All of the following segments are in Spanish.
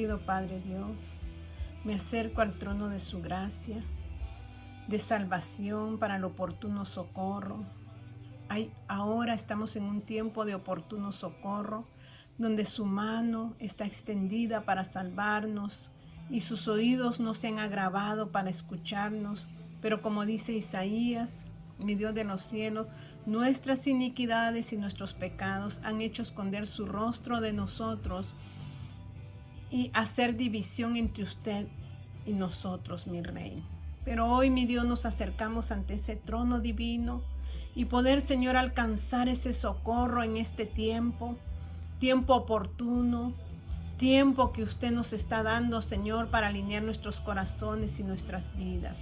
querido Padre Dios, me acerco al trono de su gracia, de salvación para el oportuno socorro. Ahora estamos en un tiempo de oportuno socorro, donde su mano está extendida para salvarnos y sus oídos no se han agravado para escucharnos. Pero como dice Isaías, mi Dios de los cielos, nuestras iniquidades y nuestros pecados han hecho esconder su rostro de nosotros y hacer división entre usted y nosotros, mi Rey. Pero hoy, mi Dios, nos acercamos ante ese trono divino y poder, Señor, alcanzar ese socorro en este tiempo oportuno, tiempo que usted nos está dando, Señor, para alinear nuestros corazones y nuestras vidas.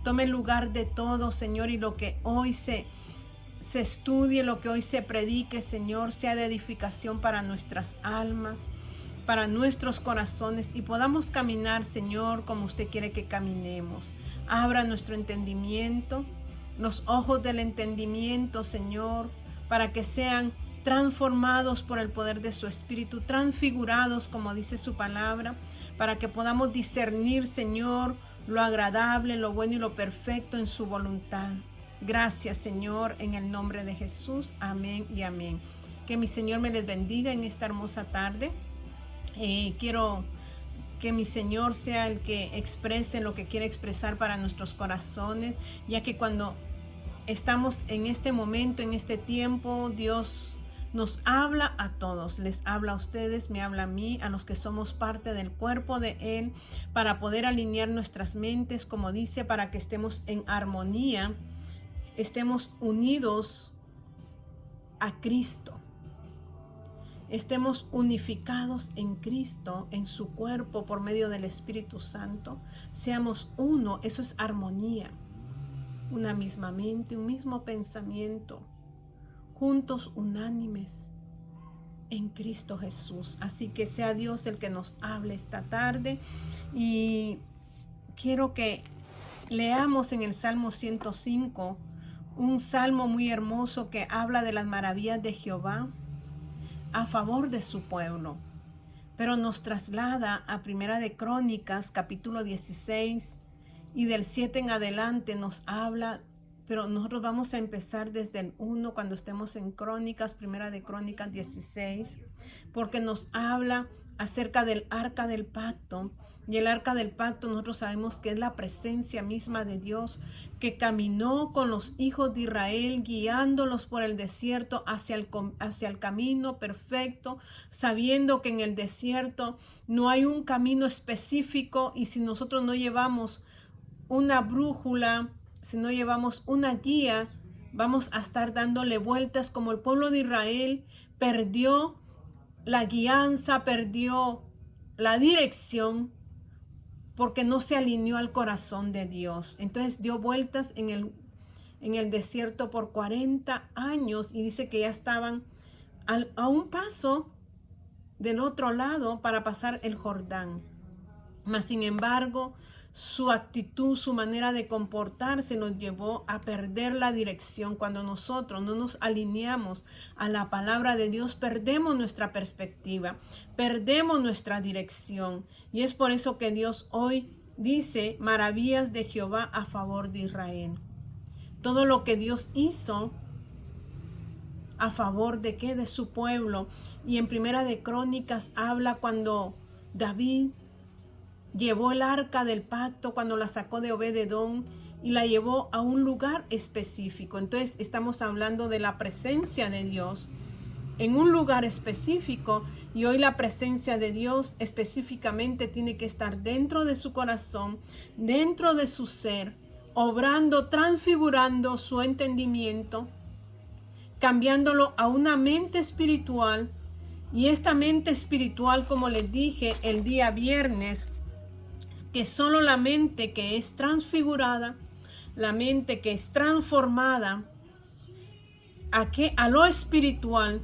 Tome lugar de todo, Señor, y lo que hoy se estudie, lo que hoy se predique, Señor, sea de edificación para nuestras almas, para nuestros corazones, y podamos caminar, Señor, como usted quiere que caminemos. Abra nuestro entendimiento, los ojos del entendimiento, Señor, para que sean transformados por el poder de su Espíritu, transfigurados, como dice su palabra, para que podamos discernir, Señor, lo agradable, lo bueno y lo perfecto en su voluntad. Gracias, Señor, en el nombre de Jesús. Amén y amén. Que mi Señor me les bendiga en esta hermosa tarde. Quiero que mi Señor sea el que exprese lo que quiere expresar para nuestros corazones, ya que cuando estamos en este momento, en este tiempo, Dios nos habla a todos, les habla a ustedes, me habla a mí, a los que somos parte del cuerpo de Él, para poder alinear nuestras mentes, como dice, para que estemos en armonía, estemos unidos a Cristo. Estemos unificados en Cristo, en su cuerpo, por medio del Espíritu Santo. Seamos uno, eso es armonía. Una misma mente, un mismo pensamiento, juntos unánimes en Cristo Jesús. Así que sea Dios el que nos hable esta tarde. Y quiero que leamos en el Salmo 105, un salmo muy hermoso que habla de las maravillas de Jehová a favor de su pueblo, pero nos traslada a Primera de Crónicas, capítulo 16, y del 7 en adelante nos habla, pero nosotros vamos a empezar desde el 1 cuando estemos en Crónicas, Primera de Crónicas 16, porque nos habla acerca del arca del pacto. Y el arca del pacto nosotros sabemos que es la presencia misma de Dios, que caminó con los hijos de Israel, guiándolos por el desierto hacia el camino perfecto, sabiendo que en el desierto no hay un camino específico, y si nosotros no llevamos una brújula, si no llevamos una guía, vamos a estar dándole vueltas, como el pueblo de Israel perdió la guianza, perdió la dirección, porque no se alineó al corazón de Dios. Entonces dio vueltas en el desierto por 40 años, y dice que ya estaban a un paso del otro lado para pasar el Jordán. Mas sin embargo, su actitud, su manera de comportarse nos llevó a perder la dirección. Cuando nosotros no nos alineamos a la palabra de Dios, perdemos nuestra perspectiva, perdemos nuestra dirección. Y es por eso que Dios hoy dice maravillas de Jehová a favor de Israel. Todo lo que Dios hizo a favor de ¿qué? De su pueblo. Y en Primera de Crónicas habla cuando David llevó el arca del pacto, cuando la sacó de Obed-edom y la llevó a un lugar específico. Entonces estamos hablando de la presencia de Dios en un lugar específico, y hoy la presencia de Dios específicamente tiene que estar dentro de su corazón, dentro de su ser, obrando, transfigurando su entendimiento, cambiándolo a una mente espiritual. Y esta mente espiritual, como les dije el día viernes, que solo la mente que es transfigurada, la mente que es transformada a lo espiritual,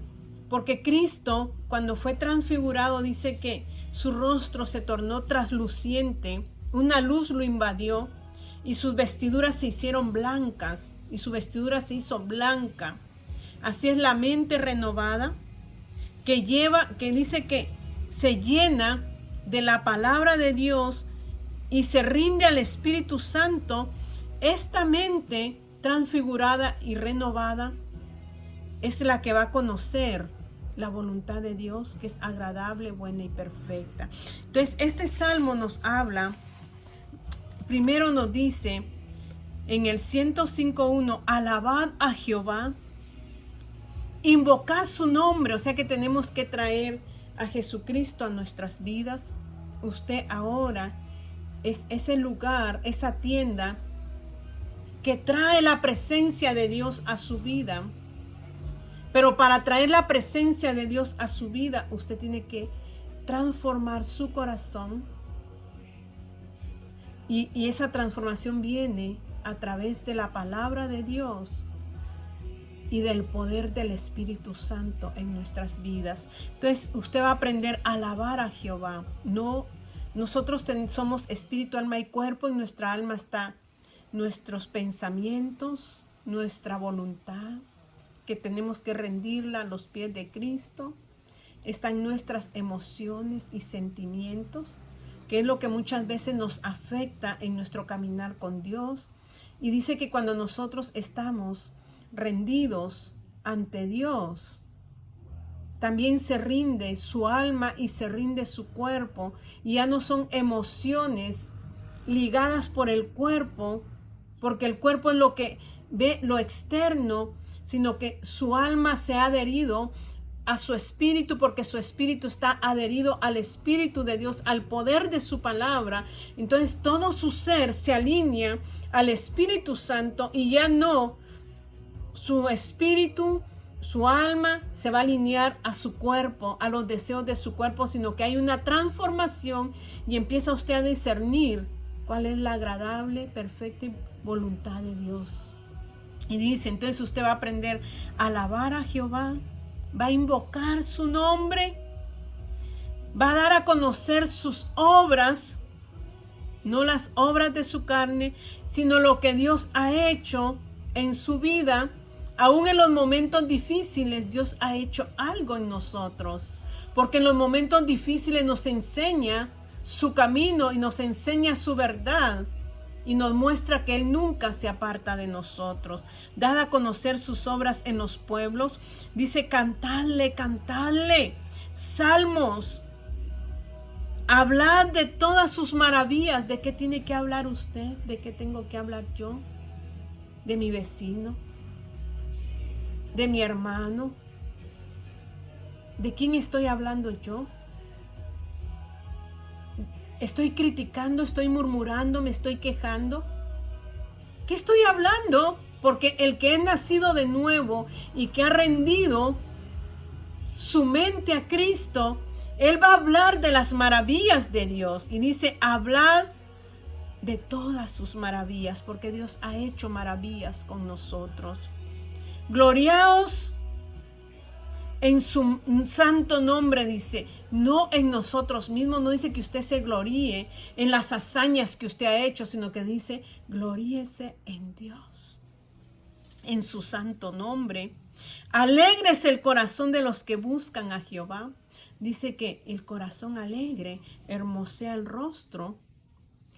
porque Cristo, cuando fue transfigurado, dice que su rostro se tornó trasluciente, una luz lo invadió y sus vestiduras se hicieron blancas, y su vestidura se hizo blanca. Así es la mente renovada, que dice que se llena de la palabra de Dios y se rinde al Espíritu Santo, esta mente transfigurada y renovada es la que va a conocer la voluntad de Dios, que es agradable, buena y perfecta. Entonces, este salmo nos habla, primero nos dice en el 105.1, alabad a Jehová, invocad su nombre, o sea que tenemos que traer a Jesucristo a nuestras vidas. Usted ahora es ese lugar, esa tienda que trae la presencia de Dios a su vida. Pero para traer la presencia de Dios a su vida, usted tiene que transformar su corazón. Y esa transformación viene a través de la palabra de Dios y del poder del Espíritu Santo en nuestras vidas. Entonces usted va a aprender a alabar a Jehová. Nosotros somos espíritu, alma y cuerpo. En nuestra alma está nuestros pensamientos, nuestra voluntad, que tenemos que rendirla a los pies de Cristo. Están nuestras emociones y sentimientos, que es lo que muchas veces nos afecta en nuestro caminar con Dios. Y dice que cuando nosotros estamos rendidos ante Dios, también se rinde su alma y se rinde su cuerpo, y ya no son emociones ligadas por el cuerpo, porque el cuerpo es lo que ve lo externo, sino que su alma se ha adherido a su espíritu, porque su espíritu está adherido al Espíritu de Dios, al poder de su palabra. Entonces todo su ser se alinea al Espíritu Santo, y ya no su espíritu, su alma se va a alinear a su cuerpo, a los deseos de su cuerpo, sino que hay una transformación y empieza usted a discernir cuál es la agradable, perfecta voluntad de Dios. Y dice, entonces usted va a aprender a alabar a Jehová, va a invocar su nombre, va a dar a conocer sus obras, no las obras de su carne, sino lo que Dios ha hecho en su vida. Aún en los momentos difíciles, Dios ha hecho algo en nosotros, porque en los momentos difíciles nos enseña su camino y nos enseña su verdad, y nos muestra que Él nunca se aparta de nosotros. Dad a conocer sus obras en los pueblos. Dice, cantadle, cantadle salmos. Hablad de todas sus maravillas. ¿De qué tiene que hablar usted? ¿De qué tengo que hablar yo? ¿De mi vecino? ¿De mi hermano? ¿De quién estoy hablando yo? ¿Estoy criticando? ¿Estoy murmurando? ¿Me estoy quejando? ¿Qué estoy hablando? Porque el que es nacido de nuevo y que ha rendido su mente a Cristo, él va a hablar de las maravillas de Dios. Y dice, hablad de todas sus maravillas, porque Dios ha hecho maravillas con nosotros. Gloriaos en su santo nombre, dice, no en nosotros mismos. No dice que usted se gloríe en las hazañas que usted ha hecho, sino que dice, gloríese en Dios, en su santo nombre. Alégrese el corazón de los que buscan a Jehová. Dice que el corazón alegre hermosea el rostro.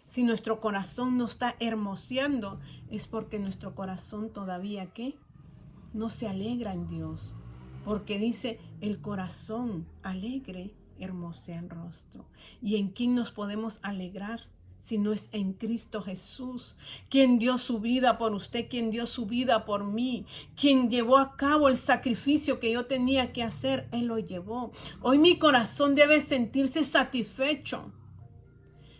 Si nuestro corazón no está hermoseando, es porque nuestro corazón todavía, ¿qué? No se alegra en Dios. Porque dice, el corazón alegre hermosea el rostro. ¿Y en quién nos podemos alegrar si no es en Cristo Jesús? Quien dio su vida por usted, quien dio su vida por mí, quien llevó a cabo el sacrificio que yo tenía que hacer, Él lo llevó. Hoy mi corazón debe sentirse satisfecho.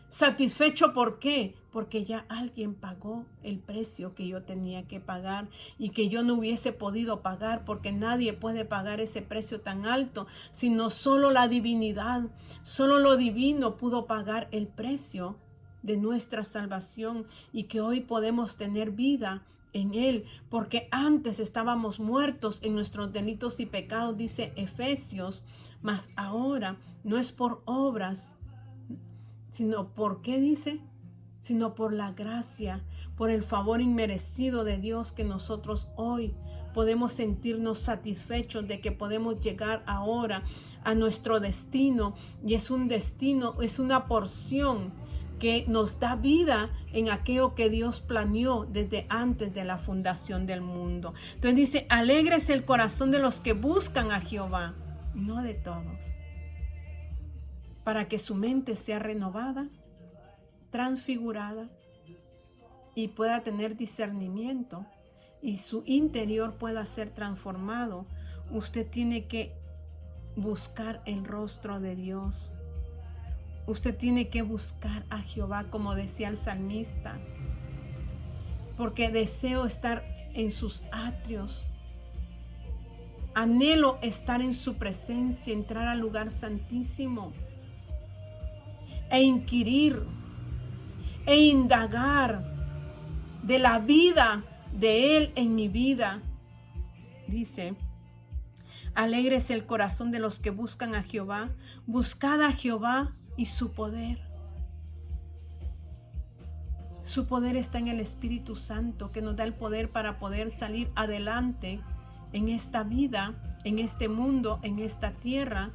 ¿Satisfecho por qué? Porque ya alguien pagó el precio que yo tenía que pagar y que yo no hubiese podido pagar, porque nadie puede pagar ese precio tan alto, sino solo la divinidad, solo lo divino pudo pagar el precio de nuestra salvación, y que hoy podemos tener vida en Él, porque antes estábamos muertos en nuestros delitos y pecados, dice Efesios, mas ahora no es por obras, sino por qué dice, sino por la gracia, por el favor inmerecido de Dios, que nosotros hoy podemos sentirnos satisfechos de que podemos llegar ahora a nuestro destino. Y es un destino, es una porción que nos da vida en aquello que Dios planeó desde antes de la fundación del mundo. Entonces dice, alegres el corazón de los que buscan a Jehová, no de todos, para que su mente sea renovada, transfigurada y pueda tener discernimiento y su interior pueda ser transformado. Usted tiene que buscar el rostro de Dios. Usted tiene que buscar a Jehová, como decía el salmista, porque deseo estar en sus atrios. Anhelo estar en su presencia, entrar al lugar santísimo e inquirir e indagar de la vida de Él en mi vida. Dice, alegre es el corazón de los que buscan a Jehová. Buscad a Jehová y su poder. Su poder está en el Espíritu Santo, que nos da el poder para poder salir adelante en esta vida, en este mundo, en esta tierra.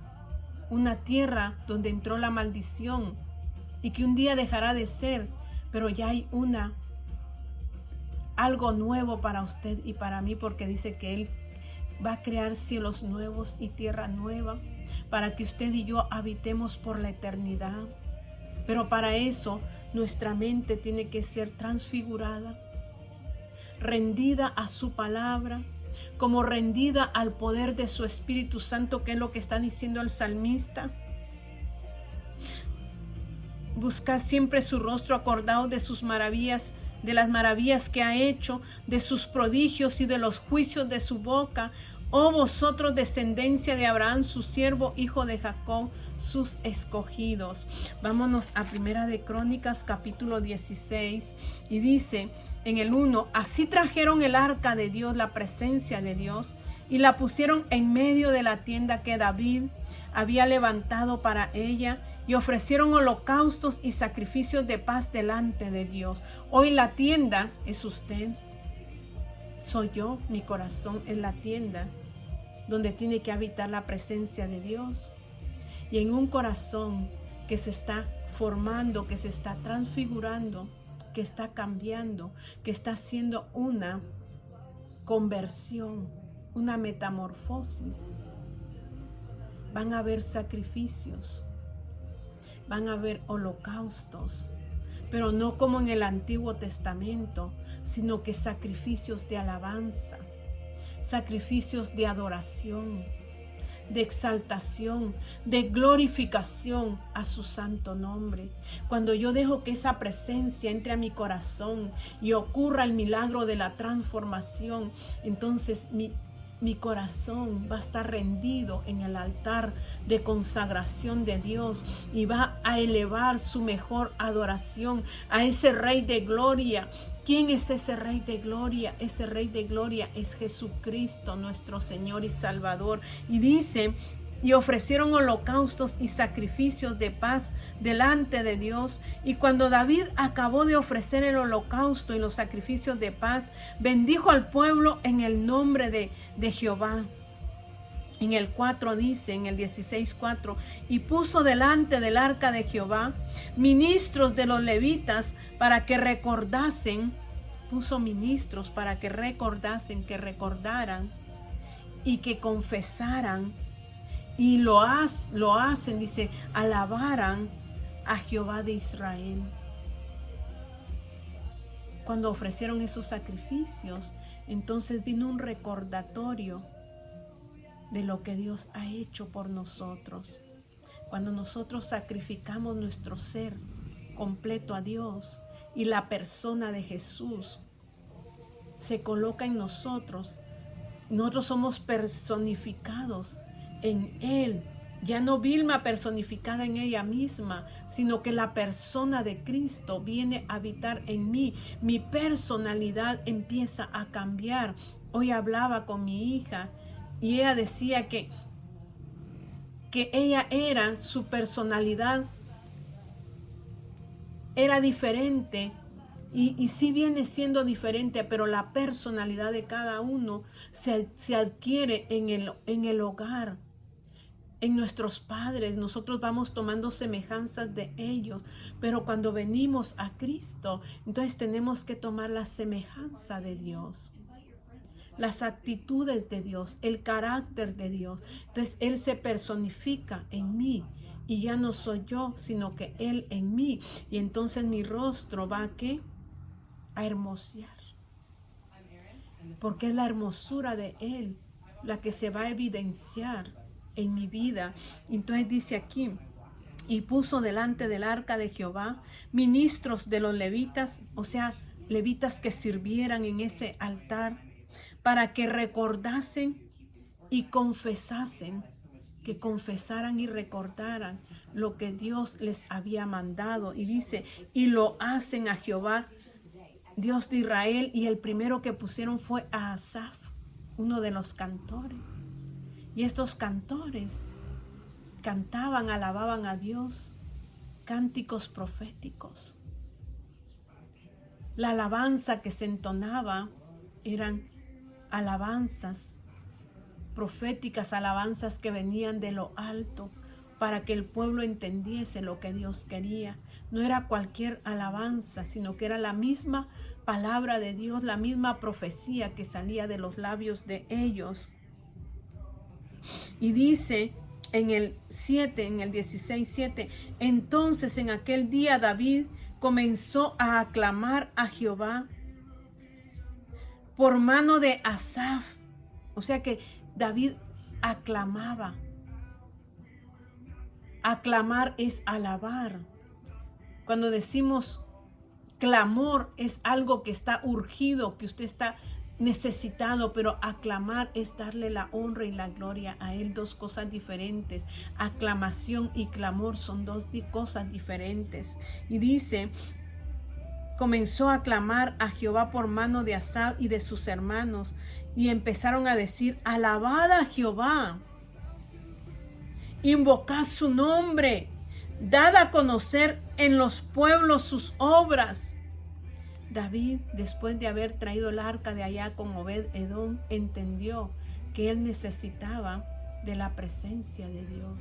Una tierra donde entró la maldición y que un día dejará de ser, pero ya hay algo nuevo para usted y para mí, porque dice que Él va a crear cielos nuevos y tierra nueva para que usted y yo habitemos por la eternidad. Pero para eso nuestra mente tiene que ser transfigurada, rendida a su palabra, como rendida al poder de su Espíritu Santo, que es lo que está diciendo el salmista. Buscad siempre su rostro, acordaos de sus maravillas, de las maravillas que ha hecho, de sus prodigios y de los juicios de su boca. Oh vosotros, descendencia de Abraham, su siervo, hijo de Jacob, sus escogidos. Vámonos a Primera de Crónicas, capítulo 16, y dice en el 1, así trajeron el arca de Dios, la presencia de Dios, y la pusieron en medio de la tienda que David había levantado para ella, y ofrecieron holocaustos y sacrificios de paz delante de Dios. Hoy la tienda es usted, soy yo, mi corazón es la tienda donde tiene que habitar la presencia de Dios. Y en un corazón que se está formando, que se está transfigurando, que está cambiando, que está haciendo una conversión, una metamorfosis, van a haber sacrificios, van a haber holocaustos, pero no como en el Antiguo Testamento, sino que sacrificios de alabanza, sacrificios de adoración, de exaltación, de glorificación a su santo nombre. Cuando yo dejo que esa presencia entre a mi corazón y ocurra el milagro de la transformación, entonces mi corazón va a estar rendido en el altar de consagración de Dios y va a elevar su mejor adoración a ese Rey de Gloria. ¿Quién es ese Rey de Gloria? Ese Rey de Gloria es Jesucristo, nuestro Señor y Salvador. Y dice, y ofrecieron holocaustos y sacrificios de paz delante de Dios. Y cuando David acabó de ofrecer el holocausto y los sacrificios de paz, bendijo al pueblo en el nombre de Jehová. En el 4 dice, en el 16:4, y puso delante del arca de Jehová ministros de los levitas para que recordasen, puso ministros para que recordasen, que recordaran y que confesaran, y lo hacen, dice, alabaran a Jehová de Israel. Cuando ofrecieron esos sacrificios, entonces vino un recordatorio de lo que Dios ha hecho por nosotros. Cuando nosotros sacrificamos nuestro ser completo a Dios y la persona de Jesús se coloca en nosotros, nosotros somos personificados en Él. Ya no Vilma personificada en ella misma, sino que la persona de Cristo viene a habitar en mí. Mi personalidad empieza a cambiar. Hoy hablaba con mi hija y ella decía que ella era, su personalidad era diferente Y sí viene siendo diferente, pero la personalidad de cada uno se adquiere en el hogar, en nuestros padres. Nosotros vamos tomando semejanzas de ellos, pero cuando venimos a Cristo, entonces tenemos que tomar la semejanza de Dios, las actitudes de Dios, el carácter de Dios. Entonces Él se personifica en mí y ya no soy yo, sino que Él en mí. Y entonces mi rostro va a hermosear, porque es la hermosura de Él la que se va a evidenciar en mi vida. Entonces dice aquí, y puso delante del arca de Jehová ministros de los levitas, o sea, levitas que sirvieran en ese altar, para que recordasen y confesasen, que confesaran y recordaran lo que Dios les había mandado. Y dice, y lo hacen a Jehová, Dios de Israel. Y el primero que pusieron fue a Asaf, uno de los cantores. Y estos cantores cantaban, alababan a Dios, cánticos proféticos. La alabanza que se entonaba eran alabanzas proféticas, alabanzas que venían de lo alto, para que el pueblo entendiese lo que Dios quería. No era cualquier alabanza, sino que era la misma palabra de Dios, la misma profecía que salía de los labios de ellos. Y dice en el 7, en el 16:7, entonces en aquel día David comenzó a aclamar a Jehová por mano de Asaf. O sea que David aclamaba. Aclamar es alabar. Cuando decimos clamor es algo que está urgido, que usted está necesitado, pero aclamar es darle la honra y la gloria a Él, dos cosas diferentes. Aclamación y clamor son dos cosas diferentes. Y dice, comenzó a clamar a Jehová por mano de Asaf y de sus hermanos, y empezaron a decir, alabad a Jehová, invocad su nombre, dad a conocer en los pueblos sus obras. David, después de haber traído el arca de allá con Obed-Edom, entendió que él necesitaba de la presencia de Dios,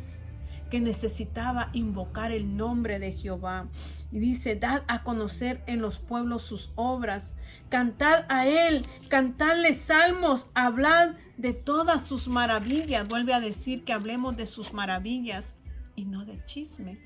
que necesitaba invocar el nombre de Jehová. Y dice, dad a conocer en los pueblos sus obras, cantad a él, cantadle salmos, hablad de todas sus maravillas. Vuelve a decir que hablemos de sus maravillas, y no de chisme,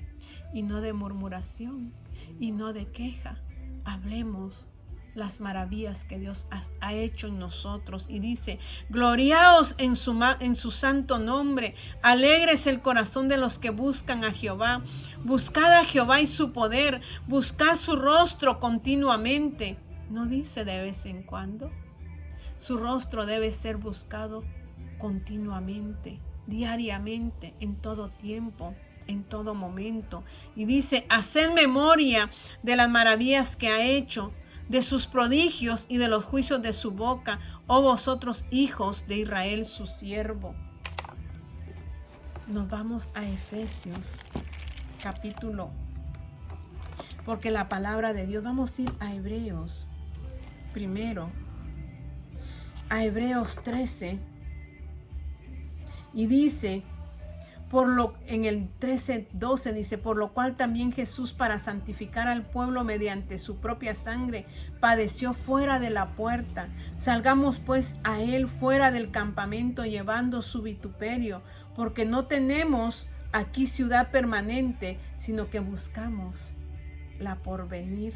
y no de murmuración, y no de queja. Hablemos las maravillas que Dios ha hecho en nosotros. Y dice, gloriaos en su santo nombre, alegres el corazón de los que buscan a Jehová. Buscad a Jehová y su poder, buscad su rostro continuamente. No dice de vez en cuando. Su rostro debe ser buscado continuamente, diariamente, en todo tiempo, en todo momento. Y dice, haced memoria de las maravillas que ha hecho, de sus prodigios y de los juicios de su boca, oh vosotros hijos de Israel, su siervo. Nos vamos a Efesios capítulo, porque la palabra de Dios, vamos a ir a Hebreos primero, a Hebreos 13, y dice, en el 13:12 dice, por lo cual también Jesús, para santificar al pueblo mediante su propia sangre, padeció fuera de la puerta. Salgamos pues a él fuera del campamento, llevando su vituperio, porque no tenemos aquí ciudad permanente, sino que buscamos la porvenir.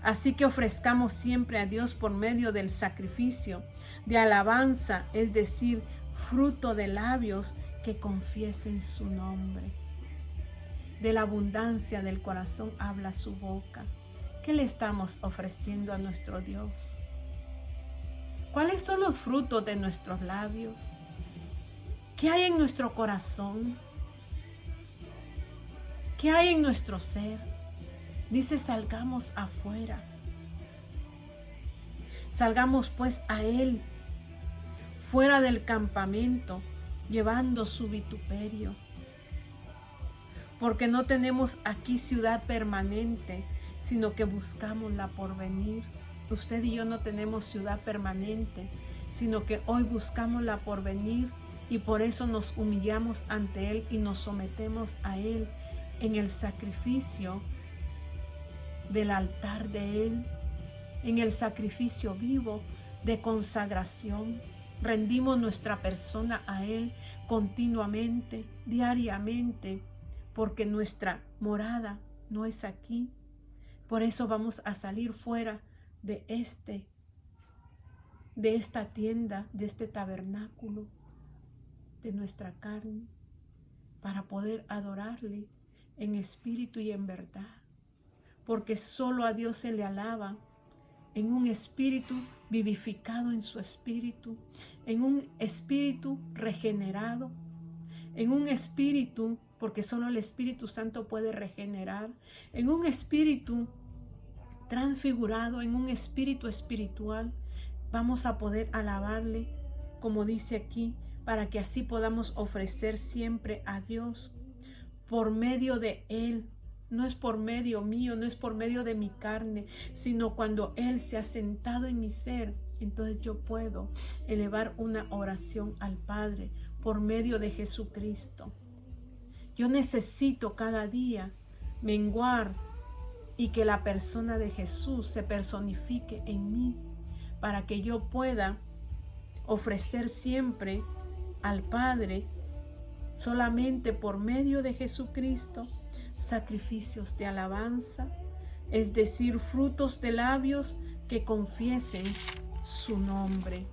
Así que ofrezcamos siempre a Dios por medio del sacrificio de alabanza, es decir, fruto de labios que confiesen su nombre. De la abundancia del corazón habla su boca. ¿Qué le estamos ofreciendo a nuestro Dios? ¿Cuáles son los frutos de nuestros labios? ¿Qué hay en nuestro corazón? ¿Qué hay en nuestro ser? Dice, salgamos afuera. Salgamos pues a Él, fuera del campamento, llevando su vituperio. Porque no tenemos aquí ciudad permanente, sino que buscamos la porvenir. Usted y yo no tenemos ciudad permanente, sino que hoy buscamos la porvenir, y por eso nos humillamos ante Él y nos sometemos a Él en el sacrificio del altar de Él, en el sacrificio vivo de consagración. Rendimos nuestra persona a Él continuamente, diariamente, porque nuestra morada no es aquí. Por eso vamos a salir fuera de esta tienda, de este tabernáculo, de nuestra carne, para poder adorarle en espíritu y en verdad. Porque solo a Dios se le alaba en un espíritu vivificado en su espíritu, en un espíritu regenerado, en un espíritu, porque solo el Espíritu Santo puede regenerar, en un espíritu transfigurado, en un espíritu espiritual. Vamos a poder alabarle, como dice aquí, para que así podamos ofrecer siempre a Dios por medio de Él. No es por medio mío, no es por medio de mi carne, sino cuando Él se ha sentado en mi ser, entonces yo puedo elevar una oración al Padre por medio de Jesucristo. Yo necesito cada día menguar y que la persona de Jesús se personifique en mí, para que yo pueda ofrecer siempre al Padre, solamente por medio de Jesucristo, sacrificios de alabanza, es decir, frutos de labios que confiesen su nombre.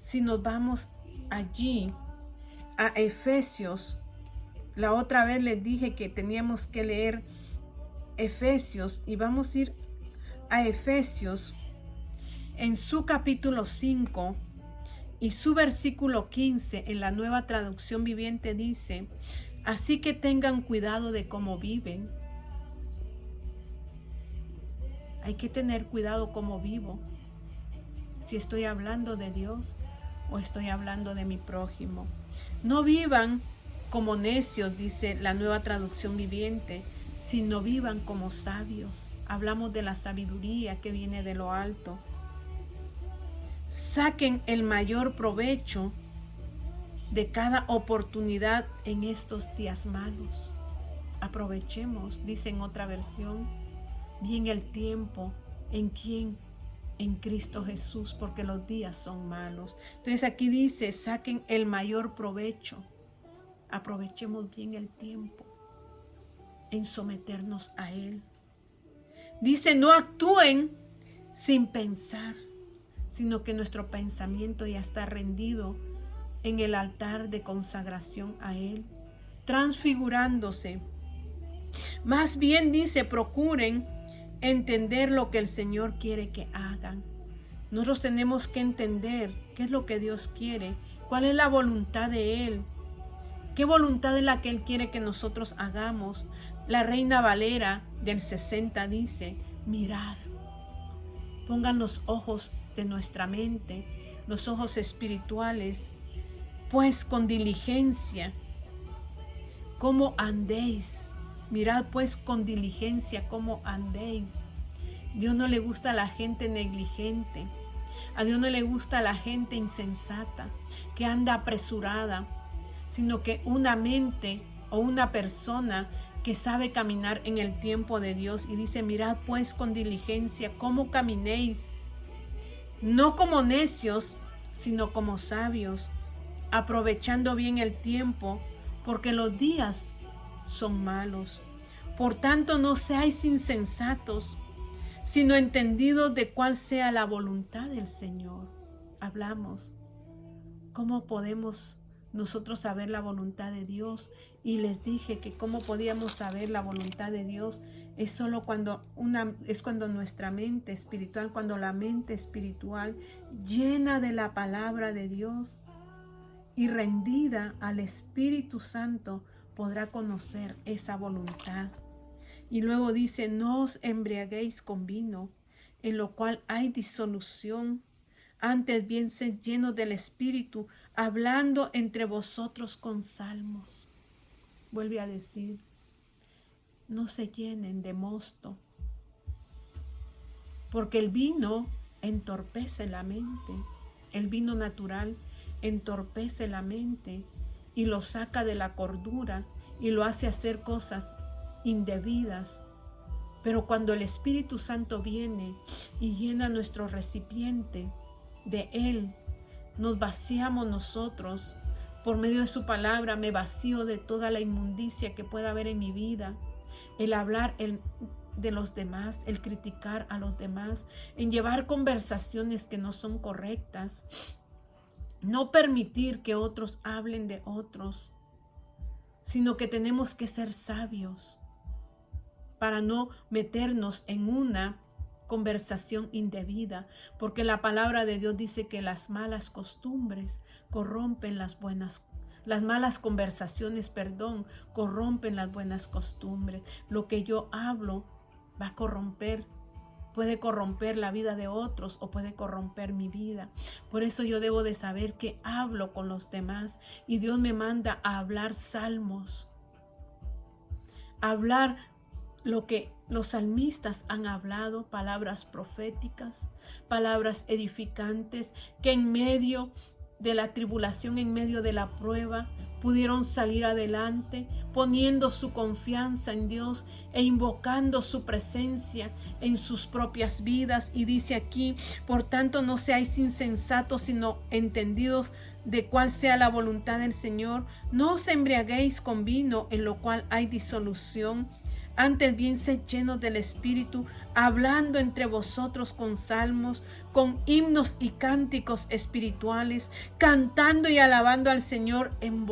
Si nos vamos allí a Efesios, la otra vez les dije que teníamos que leer Efesios, y vamos a ir a Efesios en su capítulo 5 y su versículo 15 en la Nueva Traducción Viviente dice: así que tengan cuidado de cómo viven. Hay que tener cuidado cómo vivo, si estoy hablando de Dios o estoy hablando de mi prójimo. No vivan como necios, dice la Nueva Traducción Viviente, sino vivan como sabios. Hablamos de la sabiduría que viene de lo alto. Saquen el mayor provecho de cada oportunidad en estos días malos. Aprovechemos, dice en otra versión, bien el tiempo. ¿En quién? En Cristo Jesús, porque los días son malos. Entonces aquí dice, saquen el mayor provecho. Aprovechemos bien el tiempo en someternos a Él. Dice, no actúen sin pensar, sino que nuestro pensamiento ya está rendido en el altar de consagración a Él, transfigurándose. Más bien dice, procuren entender lo que el Señor quiere que hagan. Nosotros tenemos que entender qué es lo que Dios quiere, cuál es la voluntad de Él, qué voluntad es la que Él quiere que nosotros hagamos. La Reina Valera del 60 dice, mirad, pongan los ojos de nuestra mente, los ojos espirituales, pues con diligencia, cómo andéis. Mirad pues con diligencia cómo andéis. Dios no le gusta a la gente negligente. A Dios no le gusta a la gente insensata, que anda apresurada, sino que una mente o una persona que sabe caminar en el tiempo de Dios. Y dice, mirad pues con diligencia cómo caminéis, no como necios, sino como sabios, aprovechando bien el tiempo, porque los días son malos. Por tanto, no seáis insensatos, sino entendidos de cuál sea la voluntad del Señor. Hablamos. ¿Cómo podemos nosotros saber la voluntad de Dios? Y les dije que cómo podíamos saber la voluntad de Dios es solo cuando nuestra mente espiritual, cuando la mente espiritual llena de la palabra de Dios y rendida al Espíritu Santo podrá conocer esa voluntad. Y luego dice, no os embriaguéis con vino, en lo cual hay disolución. Antes bien sed llenos del Espíritu, hablando entre vosotros con salmos. Vuelve a decir, no se llenen de mosto, porque el vino entorpece la mente. El vino natural entorpece la mente y lo saca de la cordura y lo hace hacer cosas indebidas. Pero cuando el Espíritu Santo viene y llena nuestro recipiente de Él, nos vaciamos nosotros. Por medio de su palabra me vacío de toda la inmundicia que pueda haber en mi vida. El hablar de los demás, el criticar a los demás, en llevar conversaciones que no son correctas, no permitir que otros hablen de otros, sino que tenemos que ser sabios para no meternos en una conversación indebida, porque la palabra de Dios dice que las malas costumbres corrompen las malas conversaciones, corrompen las buenas costumbres. Lo que yo hablo va a corromper, puede corromper la vida de otros o puede corromper mi vida. Por eso yo debo de saber que hablo con los demás y Dios me manda a hablar salmos, a hablar lo que los salmistas han hablado, palabras proféticas, palabras edificantes, que en medio de la tribulación, en medio de la prueba, pudieron salir adelante, poniendo su confianza en Dios e invocando su presencia en sus propias vidas. Y dice aquí, por tanto, no seáis insensatos, sino entendidos de cuál sea la voluntad del Señor. No os embriaguéis con vino, en lo cual hay disolución. Antes bien, sed llenos del Espíritu, hablando entre vosotros con salmos, con himnos y cánticos espirituales, cantando y alabando al Señor en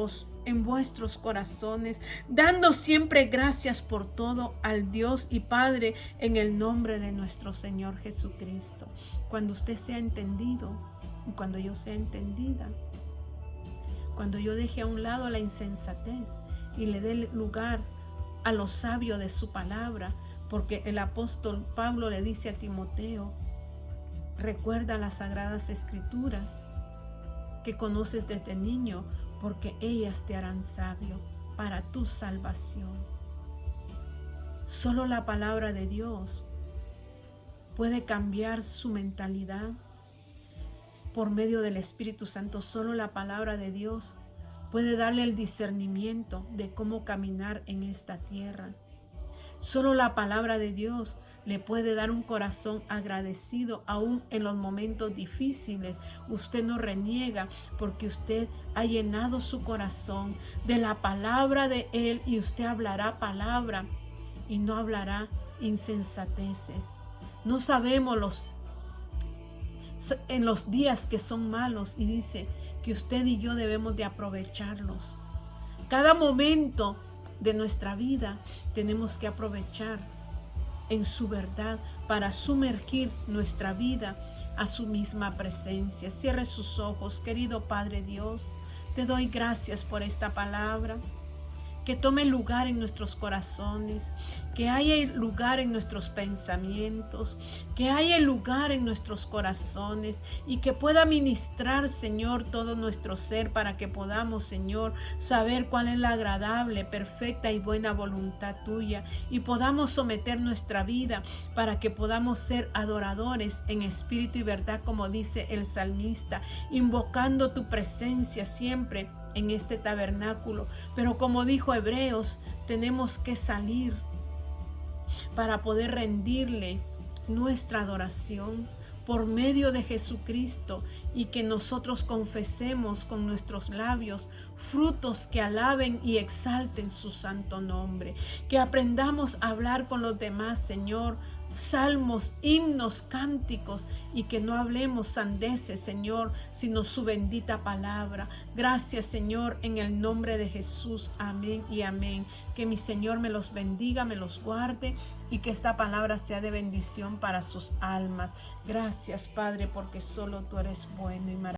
vuestros corazones, dando siempre gracias por todo al Dios y Padre en el nombre de nuestro Señor Jesucristo. Cuando usted sea entendido, y cuando yo sea entendida, cuando yo deje a un lado la insensatez y le dé lugar a lo sabio de su palabra, porque el apóstol Pablo le dice a Timoteo, recuerda las sagradas escrituras que conoces desde niño, porque ellas te harán sabio para tu salvación. Solo la palabra de Dios puede cambiar su mentalidad por medio del Espíritu Santo. Solo la palabra de Dios puede darle el discernimiento de cómo caminar en esta tierra. Solo la palabra de Dios le puede dar un corazón agradecido aún en los momentos difíciles. Usted no reniega porque usted ha llenado su corazón de la palabra de Él y usted hablará palabra y no hablará insensateces. No sabemos en los días que son malos y dice que usted y yo debemos de aprovecharlos. Cada momento de nuestra vida tenemos que aprovechar en su verdad para sumergir nuestra vida a su misma presencia. Cierre sus ojos, querido Padre Dios. Te doy gracias por esta palabra. Que tome lugar en nuestros corazones, que haya lugar en nuestros pensamientos, que haya lugar en nuestros corazones y que pueda ministrar, Señor, todo nuestro ser para que podamos, Señor, saber cuál es la agradable, perfecta y buena voluntad tuya y podamos someter nuestra vida para que podamos ser adoradores en espíritu y verdad, como dice el salmista, invocando tu presencia siempre en este tabernáculo. Pero como dijo Hebreos, tenemos que salir para poder rendirle nuestra adoración por medio de Jesucristo y que nosotros confesemos con nuestros labios frutos que alaben y exalten su santo nombre. Que aprendamos a hablar con los demás, Señor, salmos, himnos, cánticos y que no hablemos sandeces, Señor, sino su bendita palabra. Gracias, Señor, en el nombre de Jesús. Amén y amén. Que mi Señor me los bendiga, me los guarde y que esta palabra sea de bendición para sus almas. Gracias, Padre, porque solo tú eres bueno y maravilloso.